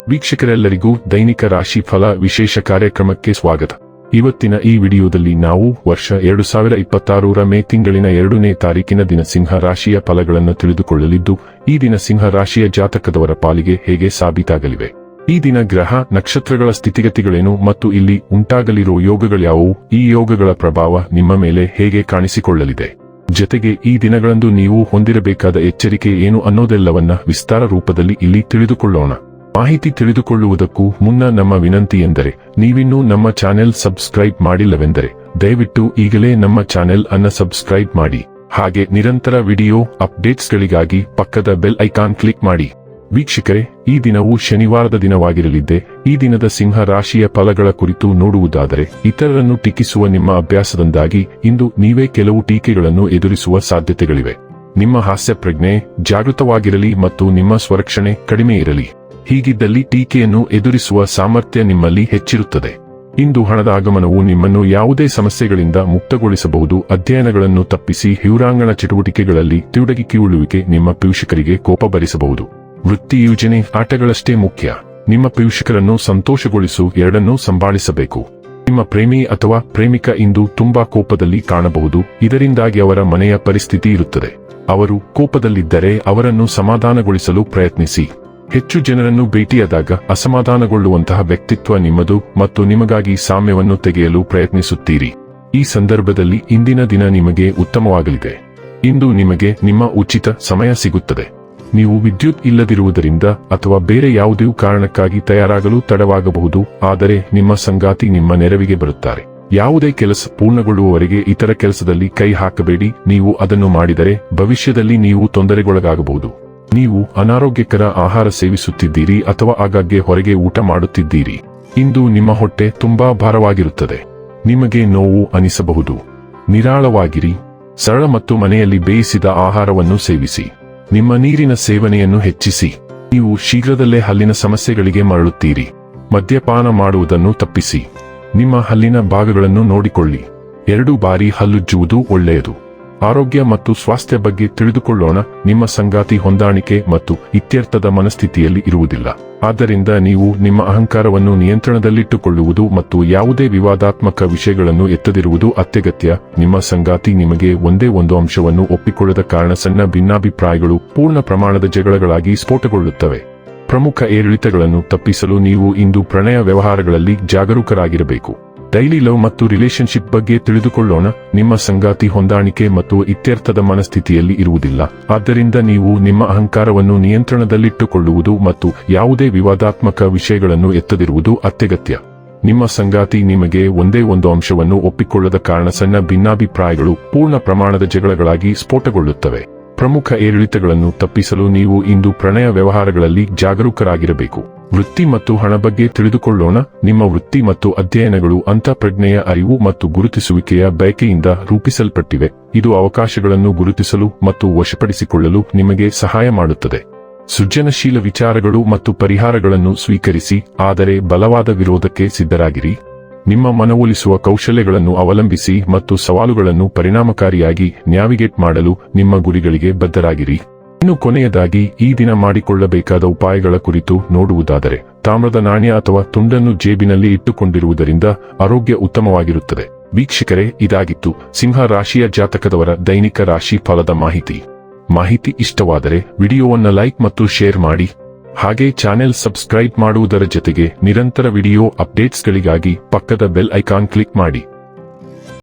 ವೀಕ್ಷಕರೆಲ್ಲರಿಗೂ ದೈನಿಕ ರಾಶಿ ಫಲ ವಿಶೇಷ ಕಾರ್ಯಕ್ರಮಕ್ಕೆ ಸ್ವಾಗತ. ಇವತ್ತಿನ ಈ ವಿಡಿಯೋದಲ್ಲಿ ನಾವು ವರ್ಷ 2026ರ ಮೇ ತಿಂಗಳಿನ 2ನೇ ತಾರೀಕಿನ ದಿನ ಸಿಂಹ ರಾಶಿಯ ಫಲಗಳನ್ನು ತಿಳಿದುಕೊಳ್ಳಲಿದ್ದು, ಈ ದಿನ ಸಿಂಹ ರಾಶಿಯ ಜಾತಕದವರ ಪಾಲಿಗೆ ಹೇಗೆ ಸಾಬೀತಾಗಲಿವೆ, ಈ ದಿನ ಗ್ರಹ ನಕ್ಷತ್ರಗಳ ಸ್ಥಿತಿಗತಿಗಳೇನು ಮತ್ತು ಇಲ್ಲಿ ಉಂಟಾಗಲಿರುವ ಯೋಗಗಳ್ಯಾವುವು, ಈ ಯೋಗಗಳ ಪ್ರಭಾವ ನಿಮ್ಮ ಮೇಲೆ ಹೇಗೆ ಕಾಣಿಸಿಕೊಳ್ಳಲಿದೆ, ಜೊತೆಗೆ ಈ ದಿನಗಳಂದು ನೀವು ಹೊಂದಿರಬೇಕಾದ ಎಚ್ಚರಿಕೆ ಏನು ಅನ್ನೋದೆಲ್ಲವನ್ನ ವಿಸ್ತಾರ ರೂಪದಲ್ಲಿ ಇಲ್ಲಿ ತಿಳಿದುಕೊಳ್ಳೋಣ. ಮಾಹಿತಿ ತಿಳಿದುಕೊಳ್ಳುವುದಕ್ಕೂ ಮುನ್ನ ನಮ್ಮ ವಿನಂತಿ ಎಂದರೆ, ನೀವಿನ್ನೂ ನಮ್ಮ ಚಾನೆಲ್ ಸಬ್ಸ್ಕ್ರೈಬ್ ಮಾಡಿಲ್ಲವೆಂದರೆ ದಯವಿಟ್ಟು ಈಗಲೇ ನಮ್ಮ ಚಾನೆಲ್ ಅನ್ನು ಸಬ್ಸ್ಕ್ರೈಬ್ ಮಾಡಿ. ಹಾಗೆ ನಿರಂತರ ವಿಡಿಯೋ ಅಪ್ಡೇಟ್ಸ್ಗಳಿಗಾಗಿ ಪಕ್ಕದ ಬೆಲ್ ಐಕಾನ್ ಕ್ಲಿಕ್ ಮಾಡಿ. ವೀಕ್ಷಕರೇ, ಈ ದಿನವು ಶನಿವಾರದ ದಿನವಾಗಿರಲಿದ್ದೆ. ಈ ದಿನದ ಸಿಂಹ ರಾಶಿಯ ಫಲಗಳ ಕುರಿತು ನೋಡುವುದಾದರೆ, ಇತರರನ್ನು ಟೀಕಿಸುವ ನಿಮ್ಮ ಅಭ್ಯಾಸದಿಂದಾಗಿ ಇಂದು ನೀವೇ ಕೆಲವು ಟೀಕೆಗಳನ್ನು ಎದುರಿಸುವ ಸಾಧ್ಯತೆಗಳಿವೆ. ನಿಮ್ಮ ಹಾಸ್ಯ ಪ್ರಜ್ಞೆ ಜಾಗೃತವಾಗಿರಲಿ ಮತ್ತು ನಿಮ್ಮ ಸ್ವರಕ್ಷಣೆ ಕಡಿಮೆ ಇರಲಿ. ಹೀಗಿದ್ದಲ್ಲಿ ಟೀಕೆಯನ್ನು ಎದುರಿಸುವ ಸಾಮರ್ಥ್ಯ ನಿಮ್ಮಲ್ಲಿ ಹೆಚ್ಚಿರುತ್ತದೆ. ಇಂದು ಹಣದ ಆಗಮನವು ನಿಮ್ಮನ್ನು ಯಾವುದೇ ಸಮಸ್ಯೆಗಳಿಂದ ಮುಕ್ತಗೊಳಿಸಬಹುದು. ಅಧ್ಯಯನಗಳನ್ನು ತಪ್ಪಿಸಿ ಹ್ಯೂರಾಂಗಣ ಚಟುವಟಿಕೆಗಳಲ್ಲಿ ತೊಡಗಿಕೊಳ್ಳುವಿಕೆ ನಿಮ್ಮ ಪೋಷಕರಿಗೆ ಕೋಪ ಭರಿಸಬಹುದು. ವೃತ್ತಿ ಯೋಜನೆ ಆಟಗಳಷ್ಟೇ ಮುಖ್ಯ. ನಿಮ್ಮ ಪೋಷಕರನ್ನು ಸಂತೋಷಗೊಳಿಸು, ಎರಡನ್ನೂ ಸಂಭಾಳಿಸಬೇಕು. ನಿಮ್ಮ ಪ್ರೇಮಿ ಅಥವಾ ಪ್ರೇಮಿಕ ಇಂದು ತುಂಬಾ ಕೋಪದಲ್ಲಿ ಕಾಣಬಹುದು. ಇದರಿಂದಾಗಿ ಅವರ ಮನೆಯ ಪರಿಸ್ಥಿತಿ ಇರುತ್ತದೆ. ಅವರು ಕೋಪದಲ್ಲಿದ್ದರೆ ಅವರನ್ನು ಸಮಾಧಾನಗೊಳಿಸಲು ಪ್ರಯತ್ನಿಸಿ. ಹೆಚ್ಚು ಜನರನ್ನು ಭೇಟಿಯಾದಾಗ ಅಸಮಾಧಾನಗೊಳ್ಳುವಂತಹ ವ್ಯಕ್ತಿತ್ವ ನಿಮ್ಮದು ಮತ್ತು ನಿಮಗಾಗಿ ಸಾಮ್ಯವನ್ನು ತೆಗೆಯಲು ಪ್ರಯತ್ನಿಸುತ್ತೀರಿ. ಈ ಸಂದರ್ಭದಲ್ಲಿ ಇಂದಿನ ದಿನ ನಿಮಗೆ ಉತ್ತಮವಾಗಲಿದೆ. ಇಂದು ನಿಮಗೆ ನಿಮ್ಮ ಉಚಿತ ಸಮಯ ಸಿಗುತ್ತದೆ. ನೀವು ವಿದ್ಯುತ್ ಇಲ್ಲದಿರುವುದರಿಂದ ಅಥವಾ ಬೇರೆ ಯಾವುದೇ ಕಾರಣಕ್ಕಾಗಿ ತಯಾರಾಗಲು ತಡವಾಗಬಹುದು, ಆದರೆ ನಿಮ್ಮ ಸಂಗಾತಿ ನಿಮ್ಮ ನೆರವಿಗೆ ಬರುತ್ತಾರೆ. ಯಾವುದೇ ಕೆಲಸ ಪೂರ್ಣಗೊಳ್ಳುವವರೆಗೆ ಇತರ ಕೆಲಸದಲ್ಲಿ ಕೈ ಹಾಕಬೇಡಿ. ನೀವು ಅದನ್ನು ಮಾಡಿದರೆ ಭವಿಷ್ಯದಲ್ಲಿ ನೀವು ತೊಂದರೆಗೊಳಗಾಗಬಹುದು. ನೀವು ಅನಾರೋಗ್ಯಕರ ಆಹಾರ ಸೇವಿಸುತ್ತಿದ್ದೀರಿ ಅಥವಾ ಆಗಾಗ್ಗೆ ಹೊರಗೆ ಊಟ ಮಾಡುತ್ತಿದ್ದೀರಿ. ಇಂದು ನಿಮ್ಮ ಹೊಟ್ಟೆ ತುಂಬಾ ಭಾರವಾಗಿರುತ್ತದೆ. ನಿಮಗೆ ನೋವು ಅನಿಸಬಹುದು. ನಿರಾಳವಾಗಿರಿ. ಸರಳ ಮತ್ತು ಮನೆಯಲ್ಲಿ ಬೇಯಿಸಿದ ಆಹಾರವನ್ನು ಸೇವಿಸಿ. ನಿಮ್ಮ ನೀರಿನ ಸೇವನೆಯನ್ನು ಹೆಚ್ಚಿಸಿ. ನೀವು ಶೀಘ್ರದಲ್ಲೇ ಹಲ್ಲಿನ ಸಮಸ್ಯೆಗಳಿಗೆ ಮರಳುತ್ತೀರಿ. ಮದ್ಯಪಾನ ಮಾಡುವುದನ್ನು ತಪ್ಪಿಸಿ. ನಿಮ್ಮ ಹಲ್ಲಿನ ಭಾಗಗಳನ್ನು ನೋಡಿಕೊಳ್ಳಿ. 2 ಬಾರಿ ಹಲ್ಲುಜ್ಜುವುದು ಒಳ್ಳೆಯದು. ಆರೋಗ್ಯ ಮತ್ತು ಸ್ವಾಸ್ಥ್ಯ ಬಗ್ಗೆ ತಿಳಿದುಕೊಳ್ಳೋಣ. ನಿಮ್ಮ ಸಂಗಾತಿ ಹೊಂದಾಣಿಕೆ ಮತ್ತು ಇತ್ಯರ್ಥದ ಮನಸ್ಥಿತಿಯಲ್ಲಿ ಇರುವುದಿಲ್ಲ. ಆದ್ದರಿಂದ ನೀವು ನಿಮ್ಮ ಅಹಂಕಾರವನ್ನು ನಿಯಂತ್ರಣದಲ್ಲಿಟ್ಟುಕೊಳ್ಳುವುದು ಮತ್ತು ಯಾವುದೇ ವಿವಾದಾತ್ಮಕ ವಿಷಯಗಳನ್ನು ಎತ್ತದಿರುವುದು ಅತ್ಯಗತ್ಯ. ನಿಮ್ಮ ಸಂಗಾತಿ ನಿಮಗೆ ಒಂದೇ ಒಂದು ಅಂಶವನ್ನು ಒಪ್ಪಿಕೊಳ್ಳದ ಕಾರಣ ಸಣ್ಣ ಭಿನ್ನಾಭಿಪ್ರಾಯಗಳು ಪೂರ್ಣ ಪ್ರಮಾಣದ ಜಗಳಗಳಾಗಿ ಸ್ಫೋಟಗೊಳ್ಳುತ್ತವೆ. ಪ್ರಮುಖ ಏರಿಳಿತಗಳನ್ನು ತಪ್ಪಿಸಲು ನೀವು ಇಂದು ಪ್ರಣಯ ವ್ಯವಹಾರಗಳಲ್ಲಿ ಜಾಗರೂಕರಾಗಿರಬೇಕು. ಡೈಲಿ ಲವ್ ಮತ್ತು ರಿಲೇಶನ್ಶಿಪ್ ಬಗ್ಗೆ ತಿಳಿದುಕೊಳ್ಳೋಣ. ನಿಮ್ಮ ಸಂಗಾತಿ ಹೊಂದಾಣಿಕೆ ಮತ್ತು ಇತ್ಯರ್ಥದ ಮನಸ್ಥಿತಿಯಲ್ಲಿ ಇರುವುದಿಲ್ಲ. ಆದ್ದರಿಂದ ನೀವು ನಿಮ್ಮ ಅಹಂಕಾರವನ್ನು ನಿಯಂತ್ರಣದಲ್ಲಿಟ್ಟುಕೊಳ್ಳುವುದು ಮತ್ತು ಯಾವುದೇ ವಿವಾದಾತ್ಮಕ ವಿಷಯಗಳನ್ನು ಎತ್ತದಿರುವುದು ಅತ್ಯಗತ್ಯ. ನಿಮ್ಮ ಸಂಗಾತಿ ನಿಮಗೆ ಒಂದೇ ಒಂದು ಅಂಶವನ್ನು ಒಪ್ಪಿಕೊಳ್ಳದ ಕಾರಣ ಸಣ್ಣ ಭಿನ್ನಾಭಿಪ್ರಾಯಗಳು ಪೂರ್ಣ ಪ್ರಮಾಣದ ಜಗಳಗಳಾಗಿ ಸ್ಫೋಟಗೊಳ್ಳುತ್ತವೆ. ಪ್ರಮುಖ ಏರಿಳಿತಗಳನ್ನು ತಪ್ಪಿಸಲು ನೀವು ಇಂದು ಪ್ರಣಯ ವ್ಯವಹಾರಗಳಲ್ಲಿ ಜಾಗರೂಕರಾಗಿರಬೇಕು. ವೃತ್ತಿ ಮತ್ತು ಹಣ ಬಗ್ಗೆ ತಿಳಿದುಕೊಳ್ಳೋಣ. ನಿಮ್ಮ ವೃತ್ತಿ ಮತ್ತು ಅಧ್ಯಯನಗಳು ಅಂತಃಪ್ರಜ್ಞೆಯ ಅರಿವು ಮತ್ತು ಗುರುತಿಸುವಿಕೆಯ ಬಯಕೆಯಿಂದ ರೂಪಿಸಲ್ಪಟ್ಟಿವೆ. ಇದು ಅವಕಾಶಗಳನ್ನು ಗುರುತಿಸಲು ಮತ್ತು ವಶಪಡಿಸಿಕೊಳ್ಳಲು ನಿಮಗೆ ಸಹಾಯ ಮಾಡುತ್ತದೆ. ಸೃಜನಶೀಲ ವಿಚಾರಗಳು ಮತ್ತು ಪರಿಹಾರಗಳನ್ನು ಸ್ವೀಕರಿಸಿ, ಆದರೆ ಬಲವಾದ ವಿರೋಧಕ್ಕೆ ಸಿದ್ಧರಾಗಿರಿ. ನಿಮ್ಮ ಮನವೊಲಿಸುವ ಕೌಶಲ್ಯಗಳನ್ನು ಅವಲಂಬಿಸಿ ಮತ್ತು ಸವಾಲುಗಳನ್ನು ಪರಿಣಾಮಕಾರಿಯಾಗಿ ನ್ಯಾವಿಗೇಟ್ ಮಾಡಲು ನಿಮ್ಮ ಗುರಿಗಳಿಗೆ ಬದ್ಧರಾಗಿರಿ. ಇನ್ನು ಕೊನೆಯದಾಗಿ ಈ ದಿನ ಮಾಡಿಕೊಳ್ಳಬೇಕಾದ ಉಪಾಯಗಳ ಕುರಿತು ನೋಡುವುದಾದರೆ, ತಾಮ್ರದ ನಾಣ್ಯ ಅಥವಾ ತುಂಡನ್ನು ಜೇಬಿನಲ್ಲಿ ಇಟ್ಟುಕೊಂಡಿರುವುದರಿಂದ ಆರೋಗ್ಯ ಉತ್ತಮವಾಗಿರುತ್ತದೆ. ವೀಕ್ಷಕರೇ, ಇದಾಗಿತ್ತು ಸಿಂಹ ರಾಶಿಯ ಜಾತಕದವರ ದೈನಿಕ ರಾಶಿ ಫಲದ ಮಾಹಿತಿ ಇಷ್ಟವಾದರೆ ವಿಡಿಯೋವನ್ನು ಲೈಕ್ ಮತ್ತು ಶೇರ್ ಮಾಡಿ. ಹಾಗೆ ಚಾನೆಲ್ ಸಬ್ಸ್ಕ್ರೈಬ್ ಮಾಡುವುದರ ಜೊತೆಗೆ ನಿರಂತರ ವಿಡಿಯೋ ಅಪ್ಡೇಟ್ಸ್ಗಳಿಗಾಗಿ ಪಕ್ಕದ ಬೆಲ್ ಐಕಾನ್ ಕ್ಲಿಕ್ ಮಾಡಿ.